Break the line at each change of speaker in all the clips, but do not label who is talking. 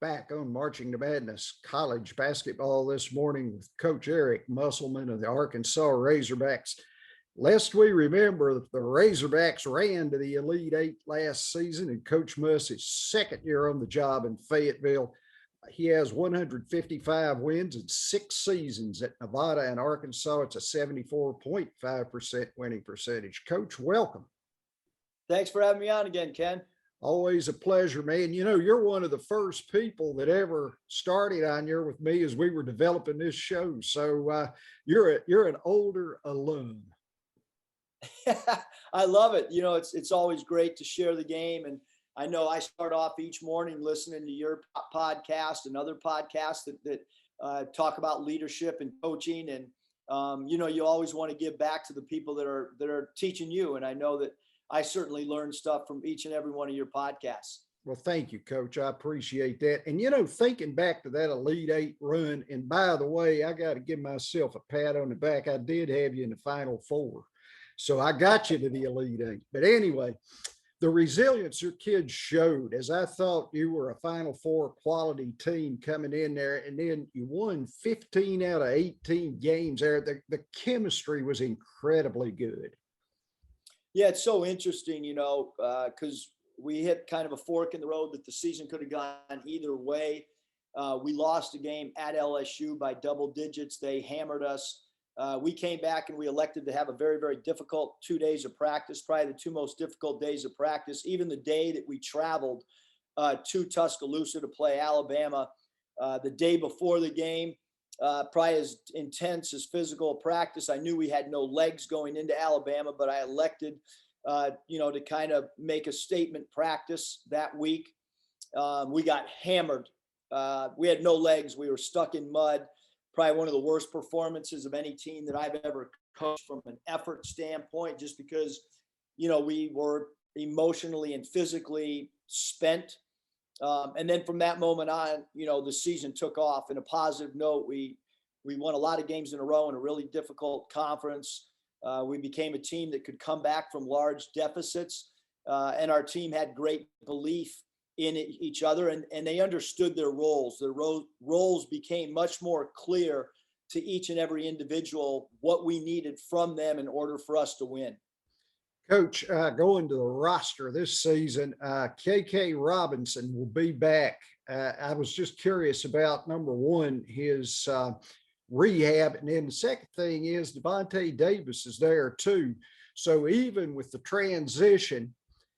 back on Marching to Madness college basketball this morning with Coach Eric Musselman of the Arkansas Razorbacks. Lest we remember, the Razorbacks ran to the Elite Eight last season, and Coach Muss, his second year on the job in Fayetteville, he has 155 wins in 6 seasons at Nevada and Arkansas. It's a 74.5% winning percentage. Coach, welcome.
Thanks for having me on again, Ken.
Always a pleasure, man. You know, you're one of the first people that ever started on here with me as we were developing this show. So you're an older alum.
I love it. You know, it's always great to share the game. And I know I start off each morning listening to your podcast and other podcasts that talk about leadership and coaching. And, you know, you always want to give back to the people that are teaching you. And I know that I certainly learn stuff from each and every one of your podcasts.
Well, thank you, Coach. I appreciate that. And, you know, thinking back to that Elite Eight run, and by the way, I got to give myself a pat on the back. I did have you in the Final Four. So I got you to the Elite Eight. But anyway, the resilience your kids showed, as I thought you were a Final Four quality team coming in there, and then you won 15 out of 18 games there. The chemistry was incredibly good.
Yeah, it's so interesting, you know, because we hit kind of a fork in the road that the season could have gone either way. We lost a game at LSU by double digits. They hammered us. We came back and we elected to have a very, very difficult 2 days of practice, probably the 2 most difficult days of practice. Even the day that we traveled to Tuscaloosa to play Alabama, the day before the game, probably as intense as physical practice. I knew we had no legs going into Alabama, but I elected, you know, to kind of make a statement practice that week. We got hammered. We had no legs. We were stuck in mud. Probably one of the worst performances of any team that I've ever coached from an effort standpoint, just because, you know, we were emotionally and physically spent. And then from that moment on, you know, the season took off in a positive note. We won a lot of games in a row in a really difficult conference. We became a team that could come back from large deficits. And our team had great belief in each other, and they understood their roles. Their roles became much more clear to each and every individual, what we needed from them in order for us to win.
Coach, going to the roster this season, KK Robinson will be back. I was just curious about, number one, his rehab. And then the second thing is Devontae Davis is there too. So even with the transition,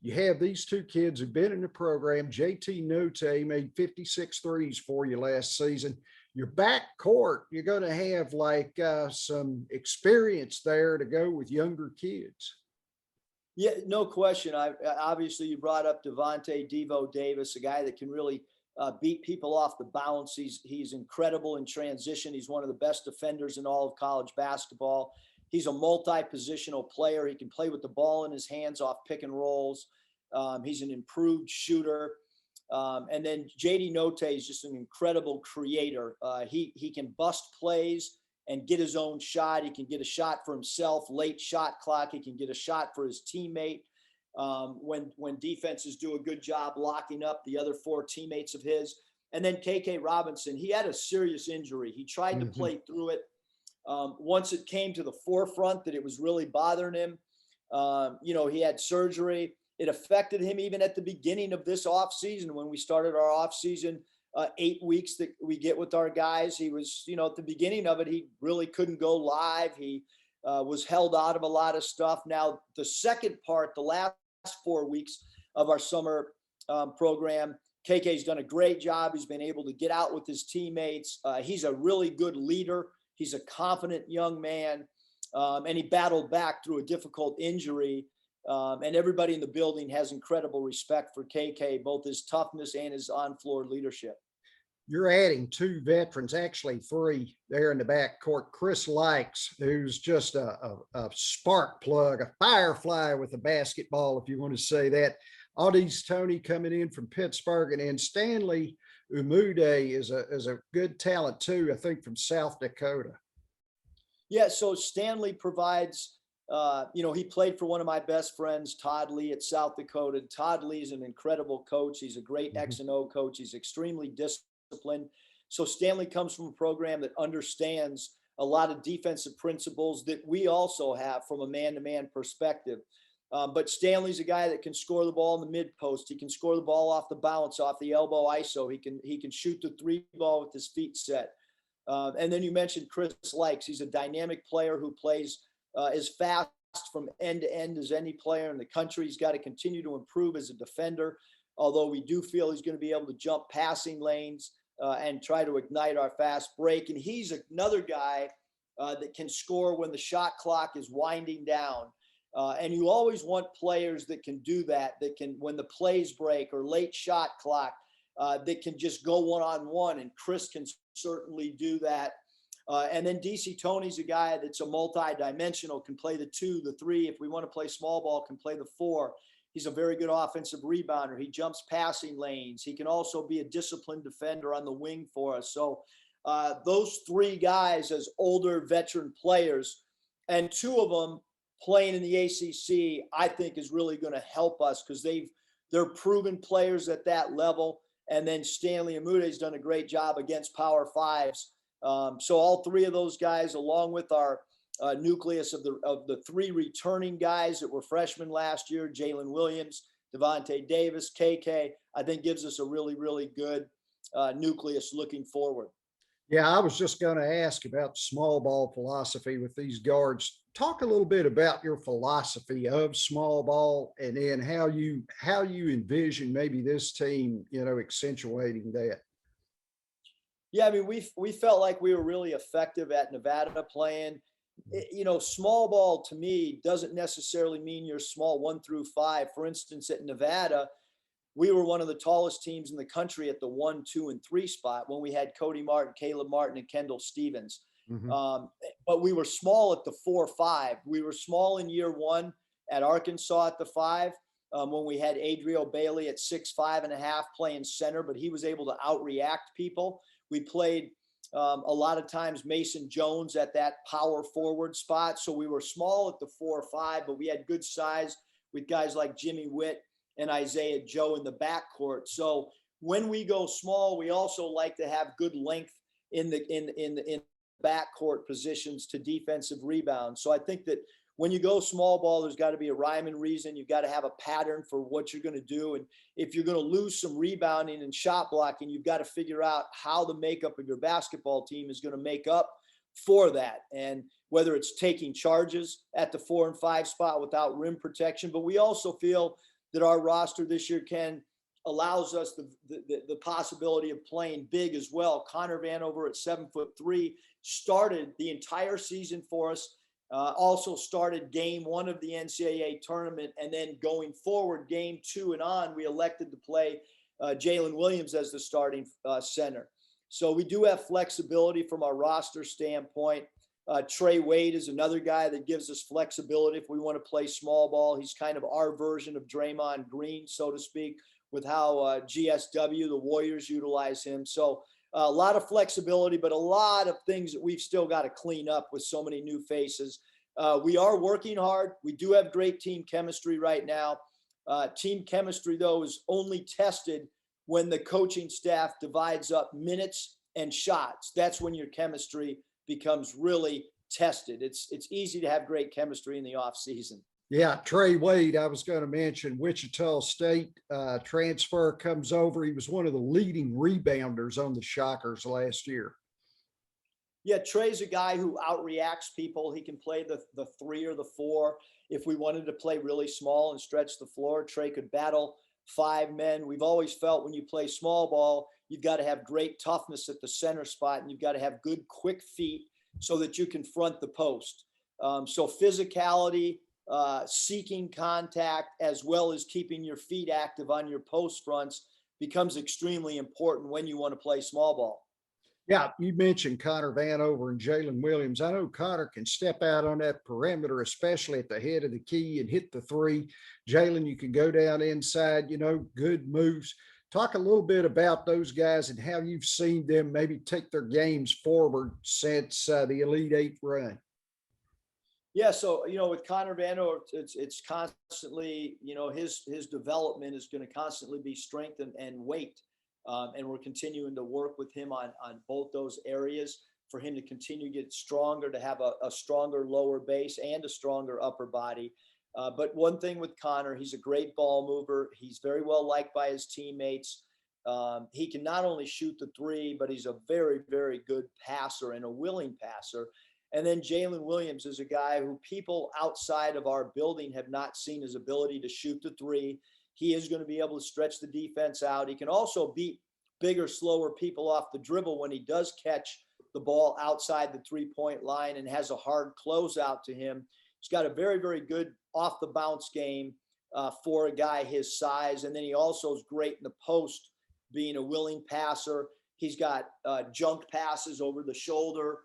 you have these 2 kids who've been in the program. JT Notae made 56 threes for you last season. Your backcourt, you're going to have like some experience there to go with younger kids.
Yeah, no question. Obviously, you brought up Devontae Devo Davis, a guy that can really beat people off the bounce. He's incredible in transition. He's one of the best defenders in all of college basketball. He's a multi-positional player. He can play with the ball in his hands off pick and rolls. He's an improved shooter. And then JD Notae is just an incredible creator. He can bust plays and get his own shot. He can get a shot for himself, late shot clock. He can get a shot for his teammate. When defenses do a good job locking up the other 4 teammates of his. And then KK Robinson, he had a serious injury. He tried to play through it. Once it came to the forefront that it was really bothering him, you know, he had surgery. It affected him even at the beginning of this offseason when we started our offseason 8 weeks that we get with our guys. He was, you know, at the beginning of it, he really couldn't go live. He was held out of a lot of stuff. Now, the second part, the last 4 weeks of our summer program, KK's done a great job. He's been able to get out with his teammates. He's a really good leader. He's a confident young man, and he battled back through a difficult injury. And everybody in the building has incredible respect for KK, both his toughness and his on-floor leadership.
You're adding 2 veterans, actually 3 there in the backcourt. Chris Lykes, who's just a spark plug, a firefly with a basketball, if you want to say that. Au'Diese Toney coming in from Pittsburgh, and then Stanley Umude is a good talent too, I think, from South Dakota.
Yeah, so Stanley provides he played for one of my best friends, Todd Lee at South Dakota. Todd Lee's an incredible coach. He's a great X and O coach. He's extremely disciplined. So Stanley comes from a program that understands a lot of defensive principles that we also have from a man-to-man perspective. But Stanley's a guy that can score the ball in the mid post. He can score the ball off the bounce, off the elbow ISO. He can shoot the three ball with his feet set. And then you mentioned Chris Lykes. He's a dynamic player who plays as fast from end to end as any player in the country. He's got to continue to improve as a defender, although we do feel he's going to be able to jump passing lanes and try to ignite our fast break. And he's another guy that can score when the shot clock is winding down. And you always want players that can do that can, when the plays break or late shot clock, that can just go one-on-one, and Chris can certainly do that. And then Au'Diese Toney's a guy that's a multi-dimensional, can play the 2, the 3. If we want to play small ball, can play the 4. He's a very good offensive rebounder. He jumps passing lanes. He can also be a disciplined defender on the wing for us. So those 3 guys as older veteran players, and 2 of them playing in the ACC, I think is really going to help us because they're proven players at that level. And then Stanley Umude has done a great job against Power 5s. So all 3 of those guys, along with our nucleus of the 3 returning guys that were freshmen last year, Jalen Williams, Devontae Davis, KK, I think gives us a really, really good nucleus looking forward.
Yeah, I was just going to ask about small ball philosophy with these guards. Talk a little bit about your philosophy of small ball, and then how you envision maybe this team, accentuating that.
Yeah, I mean, we felt like we were really effective at Nevada playing. Small ball to me doesn't necessarily mean you're small 1 through 5. For instance, at Nevada, we were one of the tallest teams in the country at the 1, 2, and 3 spot when we had Cody Martin, Caleb Martin, and Kendall Stevens. But we were small at the 4, 5. We were small in year 1 at Arkansas at the 5 when we had Adriel Bailey at 6'5.5" playing center, but he was able to outreact people. We played a lot of times Mason Jones at that power forward spot. So we were small at the 4 or 5, but we had good size with guys like Jimmy Witt and Isaiah Joe in the backcourt. So when we go small, we also like to have good length in the backcourt positions to defensive rebounds. So I think that when you go small ball, there's got to be a rhyme and reason. You've got to have a pattern for what you're going to do. And if you're going to lose some rebounding and shot blocking, you've got to figure out how the makeup of your basketball team is going to make up for that. And whether it's taking charges at the 4 and 5 spot without rim protection, but we also feel that our roster this year allows us the possibility of playing big as well. Connor Vanover at 7'3" started the entire season for us. Also started game 1 of the NCAA tournament, and then going forward, game 2 and on, we elected to play Jalen Williams as the starting center. So we do have flexibility from our roster standpoint. Trey Wade is another guy that gives us flexibility if we want to play small ball. He's kind of our version of Draymond Green, so to speak, with how GSW, the Warriors, utilize him. So a lot of flexibility, but a lot of things that we've still got to clean up with so many new faces. We are working hard. We do have great team chemistry right now. Team chemistry, though, is only tested when the coaching staff divides up minutes and shots. That's when your chemistry becomes really tested. It's easy to have great chemistry in the off season.
Yeah, Trey Wade, I was going to mention Wichita State transfer comes over. He was one of the leading rebounders on the Shockers last year.
Yeah, Trey's a guy who outreacts people. He can play the 3 or the 4. If we wanted to play really small and stretch the floor, Trey could battle 5 men. We've always felt when you play small ball, you've got to have great toughness at the center spot, and you've got to have good, quick feet so that you can front the post. So physicality, seeking contact, as well as keeping your feet active on your post fronts becomes extremely important when you want to play small ball.
Yeah, you mentioned Connor Vanover and Jalen Williams. I know Connor can step out on that perimeter, especially at the head of the key, and hit the 3. Jalen, you can go down inside, good moves. Talk a little bit about those guys and how you've seen them maybe take their games forward since the Elite 8 run.
Yeah, so with Connor Vando, it's constantly, his development is going to constantly be strength and weight, and we're continuing to work with him on both those areas for him to continue to get stronger, to have a stronger lower base and a stronger upper body. But one thing with Connor, he's a great ball mover. He's very well liked by his teammates. He can not only shoot the three, but he's a very, very good passer and a willing passer. And then Jalen Williams is a guy who people outside of our building have not seen his ability to shoot the three. He is going to be able to stretch the defense out. He can also beat bigger, slower people off the dribble when he does catch the ball outside the three-point line and has a hard closeout to him. He's got a very, very good off the bounce game for a guy his size. And then he also is great in the post, being a willing passer. He's got junk passes over the shoulder,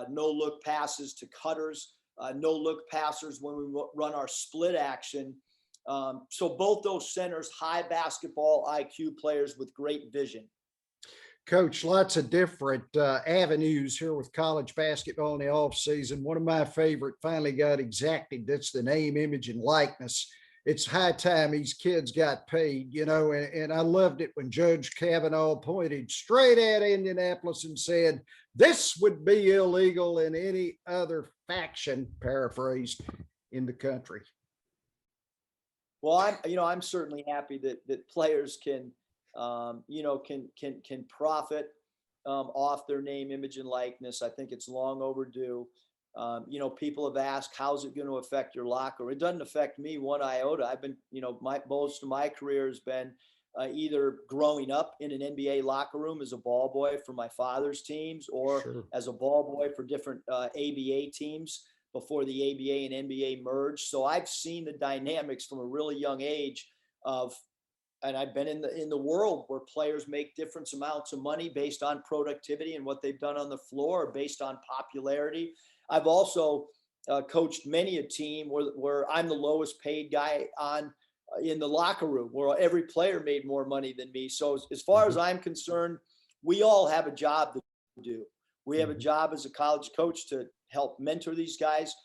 no look passes to cutters, no look passers when we run our split action. So both those centers, high basketball IQ players with great vision.
Coach, lots of different avenues here with college basketball in the off season. One of my favorite finally got exacted. That's the name, image, and likeness. It's high time these kids got paid, and I loved it when Judge Kavanaugh pointed straight at Indianapolis and said, this would be illegal in any other faction, paraphrased, in the country.
Well, I'm certainly happy that players can profit off their name, image, and likeness. I think it's long overdue. People have asked, how's it going to affect your locker? It doesn't affect me one iota. I've been, most of my career has been either growing up in an NBA locker room as a ball boy for my father's teams, or as a ball boy for different ABA teams before the ABA and NBA merged. So I've seen the dynamics from a really young age and I've been in the world where players make different amounts of money based on productivity and what they've done on the floor, based on popularity. I've also coached many a team where I'm the lowest paid guy in the locker room, where every player made more money than me. So as far as I'm concerned, we all have a job to do. We have a job as a college coach to help mentor these guys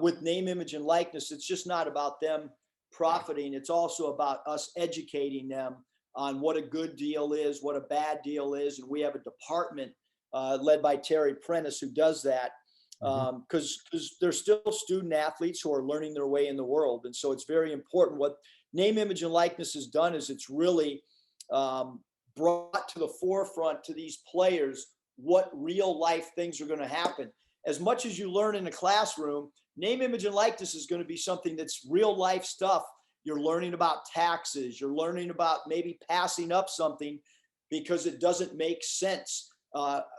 with name, image, and likeness. It's just not about them profiting. It's also about us educating them on what a good deal is, what a bad deal is. And we have a department led by Terry Prentice who does that, because there's still student athletes who are learning their way in the world. And so it's very important. What name, image, and likeness has done is it's really brought to the forefront to these players what real life things are going to happen. As much as you learn in a classroom, name, image, and likeness is going to be something that's real life stuff. You're learning about taxes. You're learning about maybe passing up something because it doesn't make sense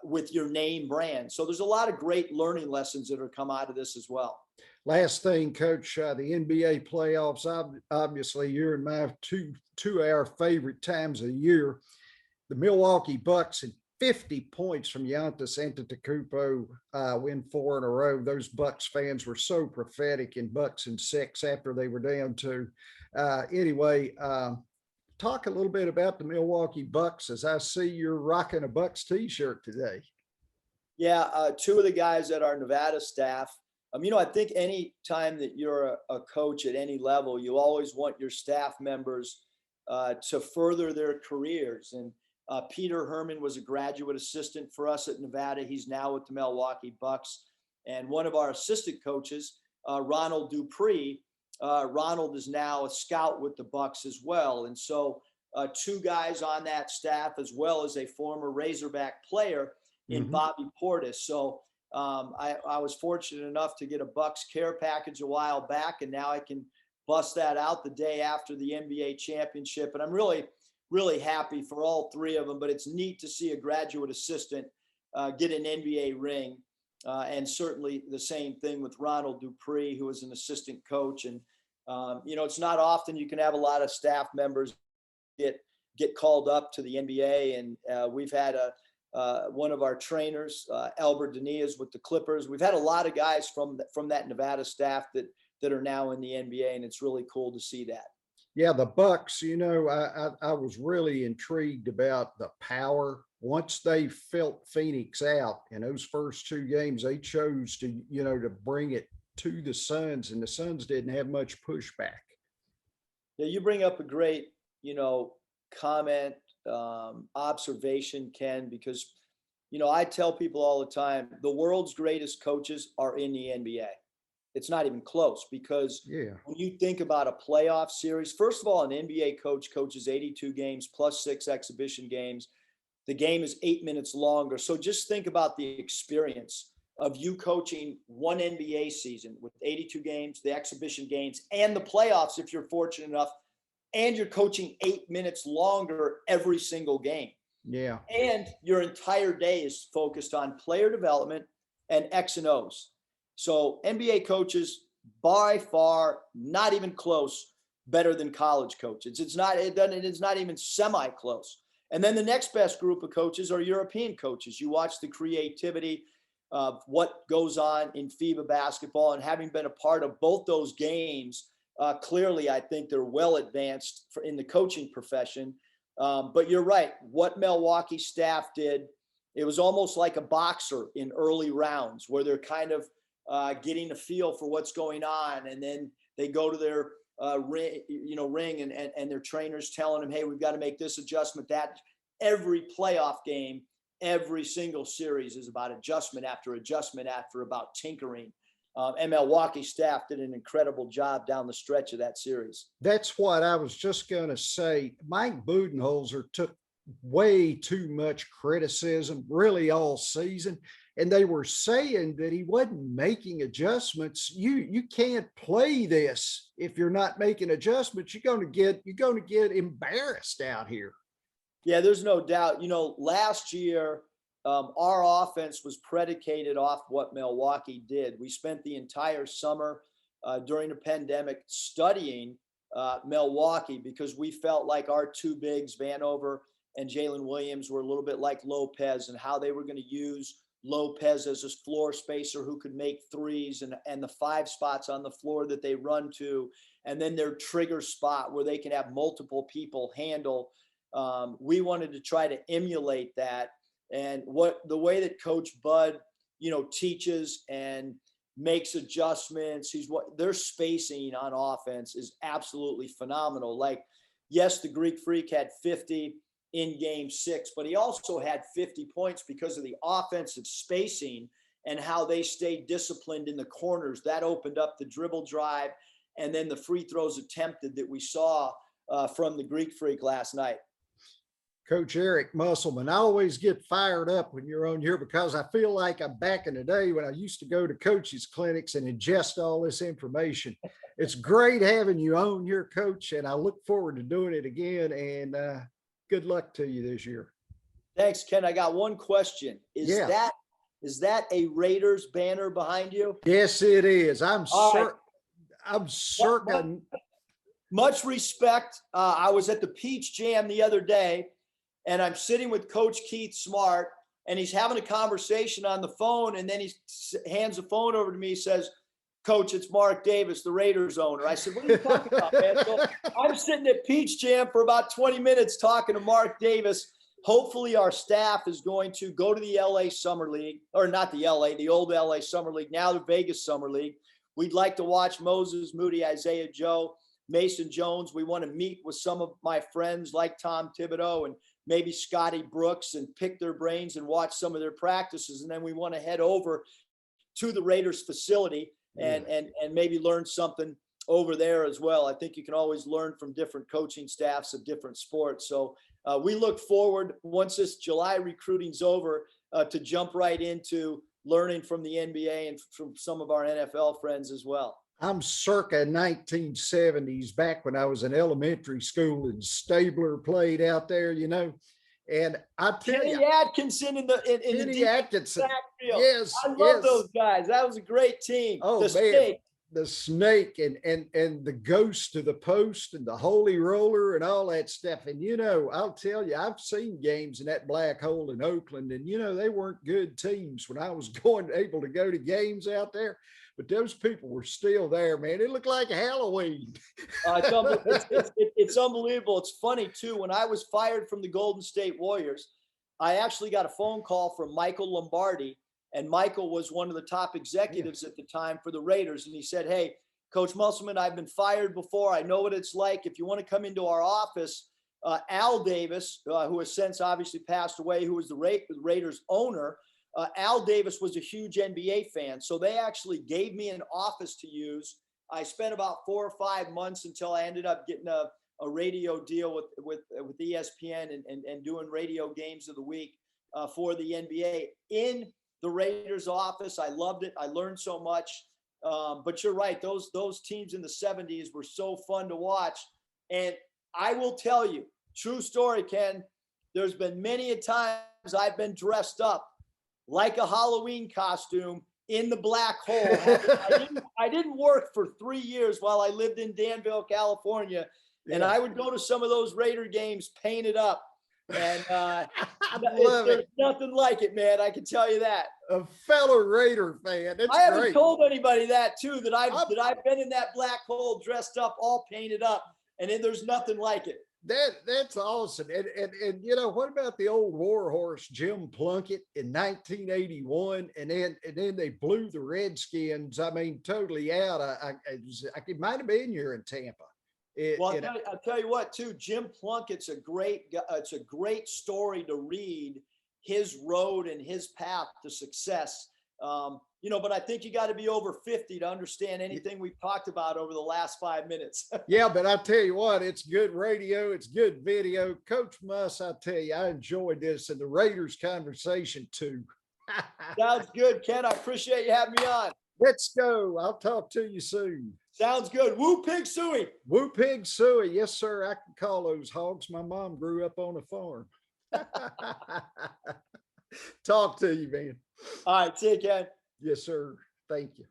with your name brand. So there's a lot of great learning lessons that are come out of this as well.
Last thing, Coach, the NBA playoffs, obviously you're in my two of our favorite times of the year. The Milwaukee Bucks had 50 points from Giannis Antetokounmpo, win 4 in a row. Those Bucks fans were so prophetic in Bucks in 6 after they were down to. Anyway, talk a little bit about the Milwaukee Bucks, as I see you're rocking a Bucks t-shirt today.
Yeah, 2 of the guys at our Nevada staff. I think any time that you're a coach at any level, you always want your staff members to further their careers. And Peter Herman was a graduate assistant for us at Nevada. He's now with the Milwaukee Bucks. And one of our assistant coaches, Ronald Dupree, Ronald is now a scout with the Bucks as well. And so 2 guys on that staff, as well as a former Razorback player in Bobby Portis. So I was fortunate enough to get a Bucks care package a while back, and now I can bust that out the day after the NBA championship. And I'm really happy for all 3 of them, but it's neat to see a graduate assistant get an NBA ring. And certainly the same thing with Ronald Dupree, who is an assistant coach. And, it's not often you can have a lot of staff members get called up to the NBA. And we've had one of our trainers, Albert Denias with the Clippers. We've had a lot of guys from that Nevada staff that are now in the NBA, and it's really cool to see that.
Yeah, the Bucks, I was really intrigued about the power. Once they felt Phoenix out in those first 2 games, they chose to, to bring it to the Suns, and the Suns didn't have much pushback.
Yeah, you bring up a great, comment, observation, Ken, because, I tell people all the time, the world's greatest coaches are in the NBA. It's not even close, because when you think about a playoff series, first of all, an NBA coach coaches 82 games plus 6 exhibition games. The game is 8 minutes longer. So just think about the experience of you coaching one NBA season with 82 games, the exhibition games, and the playoffs, if you're fortunate enough, and you're coaching 8 minutes longer every single game.
Yeah.
And your entire day is focused on player development and X and O's. So NBA coaches, by far, not even close, better than college coaches. It's not even semi-close. And then the next best group of coaches are European coaches. You watch the creativity of what goes on in FIBA basketball, and having been a part of both those games, clearly I think they're well advanced in the coaching profession. But you're right. What Milwaukee staff did, it was almost like a boxer in early rounds, where they're kind of getting a feel for what's going on, and then they go to their ring, and their trainers telling them, hey, we've got to make this adjustment. That every playoff game, every single series is about adjustment after about tinkering. And Milwaukee staff did an incredible job down the stretch of that series.
That's what I was just going to say. Mike Budenholzer took way too much criticism really all season. And they were saying that he wasn't making adjustments. You can't play this if you're not making adjustments. You're going to get embarrassed out here.
Yeah, there's no doubt. Last year, our offense was predicated off what Milwaukee did. We spent the entire summer during the pandemic studying Milwaukee, because we felt like our two bigs, Vanover and Jalen Williams, were a little bit like Lopez, and how they were going to use Lopez as a floor spacer who could make threes, and the 5 spots on the floor that they run to, and then their trigger spot where they can have multiple people handle. We wanted to try to emulate that. And the way that Coach Bud, teaches and makes adjustments, their spacing on offense is absolutely phenomenal. Like, yes, the Greek Freak had 50 in game 6, but he also had 50 points because of the offensive spacing and how they stayed disciplined in the corners. That opened up the dribble drive, and then the free throws attempted that we saw from the Greek Freak last night.
Coach Eric Musselman, I always get fired up when you're on here, because I feel like I'm back in the day when I used to go to coaches' clinics and ingest all this information. It's great having you on here, Coach, and I look forward to doing it again. And good luck to you this year.
Thanks, Ken. I got one question. Is that a Raiders banner behind you?
Yes, it is. I'm certain.
Much respect. I was at the Peach Jam the other day, and I'm sitting with Coach Keith Smart, and he's having a conversation on the phone, and then he hands the phone over to me. He says, Coach, it's Mark Davis, the Raiders owner. I said, what are you talking about, man? So I'm sitting at Peach Jam for about 20 minutes talking to Mark Davis. Hopefully our staff is going to go to the LA Summer League, or not the old LA Summer League, now the Vegas Summer League. We'd like to watch Moses Moody, Isaiah Joe, Mason Jones. We want to meet with some of my friends like Tom Thibodeau and maybe Scotty Brooks, and pick their brains and watch some of their practices. And then we want to head over to the Raiders facility and maybe learn something over there as well. I think you can always learn from different coaching staffs of different sports. So we look forward, once this July recruiting's over, to jump right into learning from the NBA and from some of our NFL friends as well.
I'm circa 1970s, back when I was in elementary school and Stabler played out there, and I tell
Kenny
you,
Atkinson in the
Atkinson.
backfield.
Yes,
I love those guys. That was a great team.
Oh, man.
Snake.
The snake and the ghost to the post and the holy roller and all that stuff. And, I'll tell you, I've seen games in that black hole in Oakland, and, they weren't good teams when I was able to go to games out there. But those people were still there, man. It looked like Halloween.
It's unbelievable. It's funny, too. When I was fired from the Golden State Warriors, I actually got a phone call from Michael Lombardi, And Michael was one of the top executives at the time for the Raiders. And he said, "Hey, Coach Musselman, I've been fired before. I know what it's like. If you want to come into our office, Al Davis, who has since obviously passed away, who was the Raiders owner, Al Davis was a huge NBA fan. So they actually gave me an office to use. I spent about 4 or 5 months until I ended up getting a radio deal with ESPN and doing radio games of the week for the NBA in the Raiders office. I loved it. I learned so much. But you're right. Those teams in the 70s were so fun to watch. And I will tell you, true story, Ken, there's been many a times I've been dressed up like a Halloween costume in the black hole. I didn't work for 3 years while I lived in Danville, California. And I would go to some of those Raider games painted up. And there's nothing like it, man. I can tell you that.
A fellow Raider fan.
I haven't told anybody that too, that I've been in that black hole dressed up, all painted up, and then there's nothing like it.
That's awesome. And you know, what about the old warhorse Jim Plunkett in 1981? And then they blew the Redskins, I mean, totally out. It might have been here in Tampa.
I'll tell you what, too, Jim Plunkett's it's a great story to read, his road and his path to success. But I think you got to be over 50 to understand anything we've talked about over the last 5 minutes.
Yeah, but I tell you what, it's good radio. It's good video. Coach Muss, I tell you, I enjoyed this and the Raiders conversation too.
Sounds good, Ken. I appreciate you having me on.
Let's go. I'll talk to you soon.
Sounds good. Woo pig suey.
Woo pig suey. Yes, sir. I can call those hogs. My mom grew up on a farm. Talk to you, man.
All right. See you, Ken.
Yes, sir. Thank you.